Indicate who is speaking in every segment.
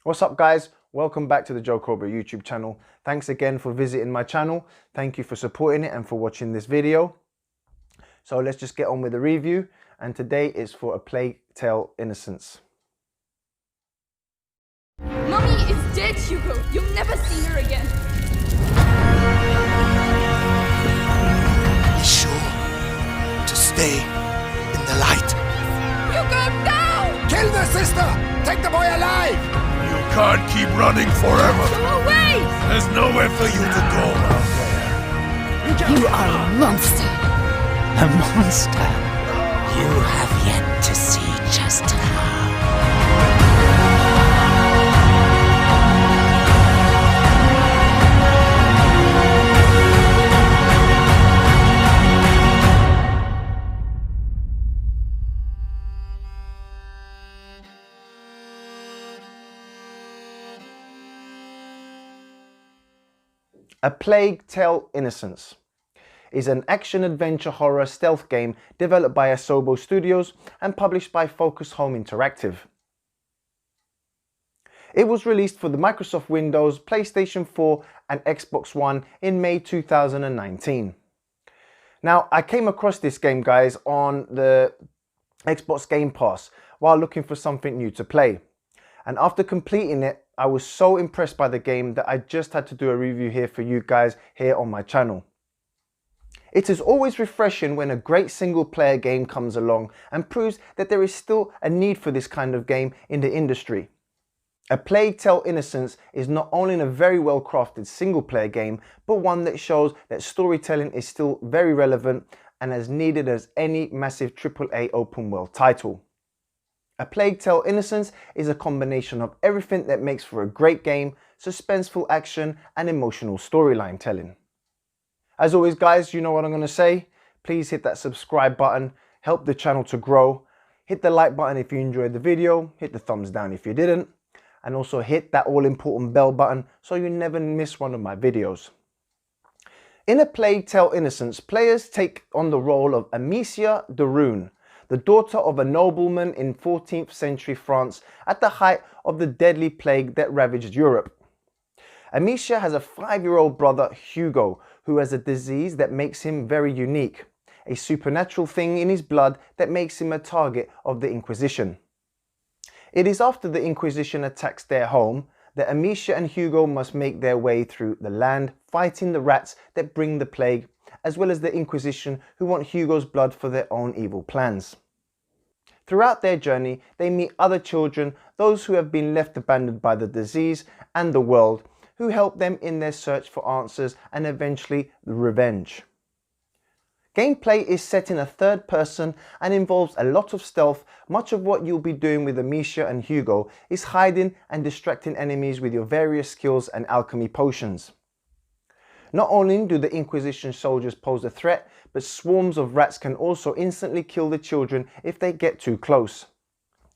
Speaker 1: What's up guys? Welcome back to the Cobra YouTube channel. Thanks again for visiting my channel. Thank you for supporting it and for watching this video. So let's just get on with the review, and today is for A Plague Tale: Innocence.
Speaker 2: Mommy is dead, Hugo. You'll never see her again.
Speaker 3: Be sure to stay in the light.
Speaker 2: Hugo, no!
Speaker 3: Kill the sister! Take the boy alive! You can't keep running forever.
Speaker 2: Go away!
Speaker 3: There's nowhere for you to go out there.
Speaker 4: You are a monster.
Speaker 5: A monster. You have yet to see just how.
Speaker 1: A Plague Tale: Innocence is an action-adventure horror stealth game developed by Asobo Studios and published by Focus Home Interactive. It was released for the Microsoft Windows, PlayStation 4 and Xbox One in May 2019. Now, I came across this game, guys, on the Xbox Game Pass while looking for something new to play. And after completing it, I was so impressed by the game that I just had to do a review here for you guys here on my channel. It is always refreshing when a great single player game comes along and proves that there is still a need for this kind of game in the industry. A Plague Tale: Innocence is not only a very well crafted single player game, but one that shows that storytelling is still very relevant and as needed as any massive AAA open world title. A Plague Tale: Innocence is a combination of everything that makes for a great game, suspenseful action and emotional storyline telling. As always guys, you know what I'm going to say. Please hit that subscribe button, help the channel to grow. Hit the like button if you enjoyed the video, hit the thumbs down if you didn't, and also hit that all important bell button so you never miss one of my videos. In A Plague Tale: Innocence, players take on the role of Amicia de Rune, the daughter of a nobleman in 14th century France at the height of the deadly plague that ravaged Europe. Amicia has a 5-year-old brother, Hugo, who has a disease that makes him very unique, a supernatural thing in his blood that makes him a target of the Inquisition. It is after the Inquisition attacks their home that Amicia and Hugo must make their way through the land, fighting the rats that bring the plague, as well as the Inquisition who want Hugo's blood for their own evil plans. Throughout their journey, they meet other children, those who have been left abandoned by the disease and the world, who help them in their search for answers and eventually revenge. Gameplay is set in a third person and involves a lot of stealth. Much of what you'll be doing with Amicia and Hugo is hiding and distracting enemies with your various skills and alchemy potions. Not only do the Inquisition soldiers pose a threat, but swarms of rats can also instantly kill the children if they get too close.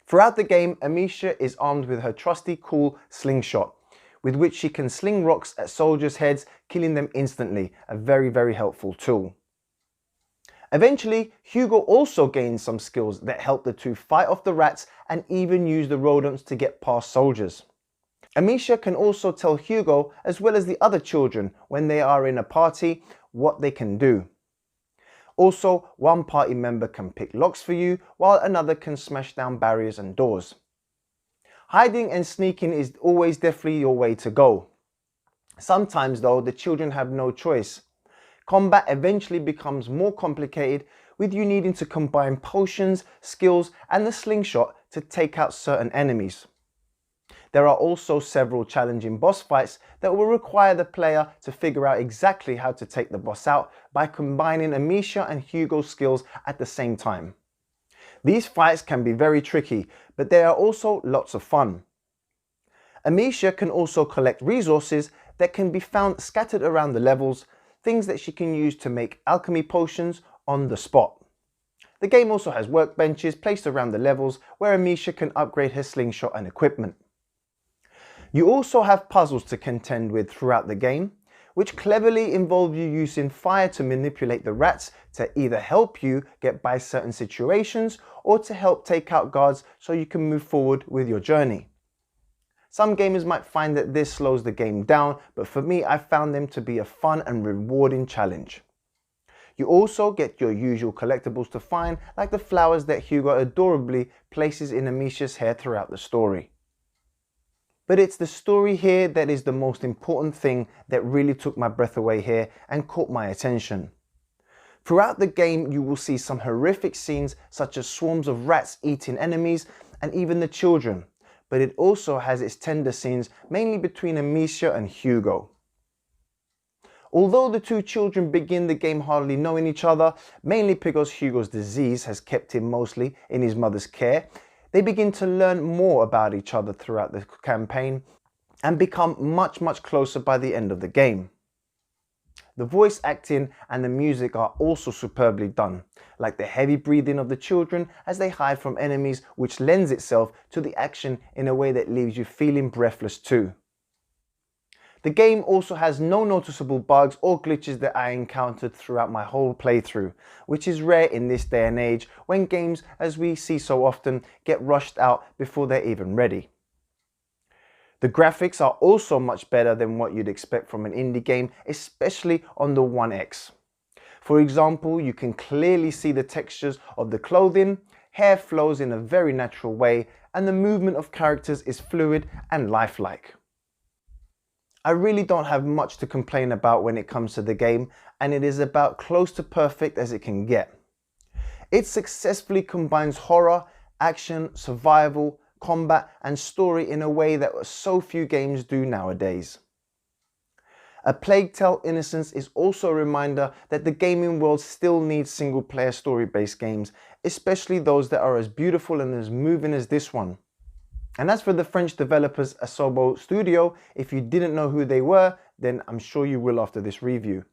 Speaker 1: Throughout the game, Amicia is armed with her trusty cool slingshot, with which she can sling rocks at soldiers' heads, killing them instantly, a very helpful tool. Eventually, Hugo also gains some skills that help the two fight off the rats and even use the rodents to get past soldiers. Amicia can also tell Hugo, as well as the other children, when they are in a party, what they can do. Also, one party member can pick locks for you, while another can smash down barriers and doors. Hiding and sneaking is always definitely your way to go. Sometimes though, the children have no choice. Combat eventually becomes more complicated, with you needing to combine potions, skills and the slingshot to take out certain enemies. There are also several challenging boss fights that will require the player to figure out exactly how to take the boss out by combining Amicia and Hugo's skills at the same time. These fights can be very tricky, but they are also lots of fun. Amicia can also collect resources that can be found scattered around the levels, things that she can use to make alchemy potions on the spot. The game also has workbenches placed around the levels where Amicia can upgrade her slingshot and equipment. You also have puzzles to contend with throughout the game, which cleverly involve you using fire to manipulate the rats to either help you get by certain situations or to help take out guards so you can move forward with your journey. Some gamers might find that this slows the game down, but for me, I found them to be a fun and rewarding challenge. You also get your usual collectibles to find, like the flowers that Hugo adorably places in Amicia's hair throughout the story. But it's the story here that is the most important thing that really took my breath away here and caught my attention. Throughout the game, you will see some horrific scenes such as swarms of rats eating enemies and even the children, but it also has its tender scenes mainly between Amicia and Hugo. Although the two children begin the game hardly knowing each other, mainly because Hugo's disease has kept him mostly in his mother's care, they begin to learn more about each other throughout the campaign and become much closer by the end of the game. The voice acting and the music are also superbly done, like the heavy breathing of the children as they hide from enemies, which lends itself to the action in a way that leaves you feeling breathless too. The game also has no noticeable bugs or glitches that I encountered throughout my whole playthrough, which is rare in this day and age when games, as we see so often, get rushed out before they're even ready. The graphics are also much better than what you'd expect from an indie game, especially on the One X. For example, you can clearly see the textures of the clothing, hair flows in a very natural way, and the movement of characters is fluid and lifelike. I really don't have much to complain about when it comes to the game, and it is about close to perfect as it can get. It successfully combines horror, action, survival, combat and story in a way that so few games do nowadays. A Plague Tale: Innocence is also a reminder that the gaming world still needs single player story based games, especially those that are as beautiful and as moving as this one. And as for the French developers Asobo Studio, if you didn't know who they were, then I'm sure you will after this review.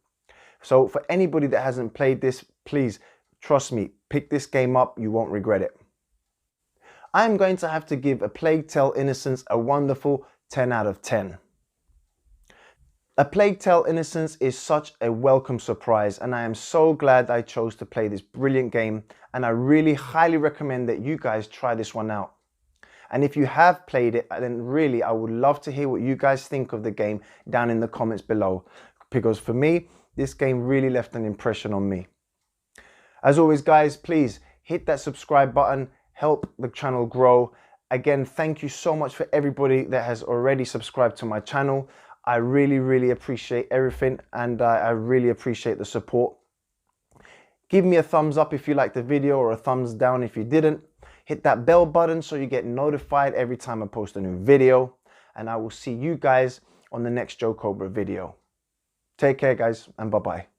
Speaker 1: So for anybody that hasn't played this, please trust me, pick this game up, you won't regret it. I'm going to have to give A Plague Tale: Innocence a wonderful 10 out of 10. A Plague Tale: Innocence is such a welcome surprise, and I am so glad I chose to play this brilliant game, and I really highly recommend that you guys try this one out. And if you have played it, then really I would love to hear what you guys think of the game down in the comments below, because for me, this game really left an impression on me. As always guys, please hit that subscribe button, help the channel grow. Again, thank you so much for everybody that has already subscribed to my channel. I really appreciate everything, and I really appreciate the support. Give me a thumbs up if you liked the video, or a thumbs down if you didn't. Hit that bell button so you get notified every time I post a new video. And I will see you guys on the next Joe Cobra video. Take care guys, and bye bye.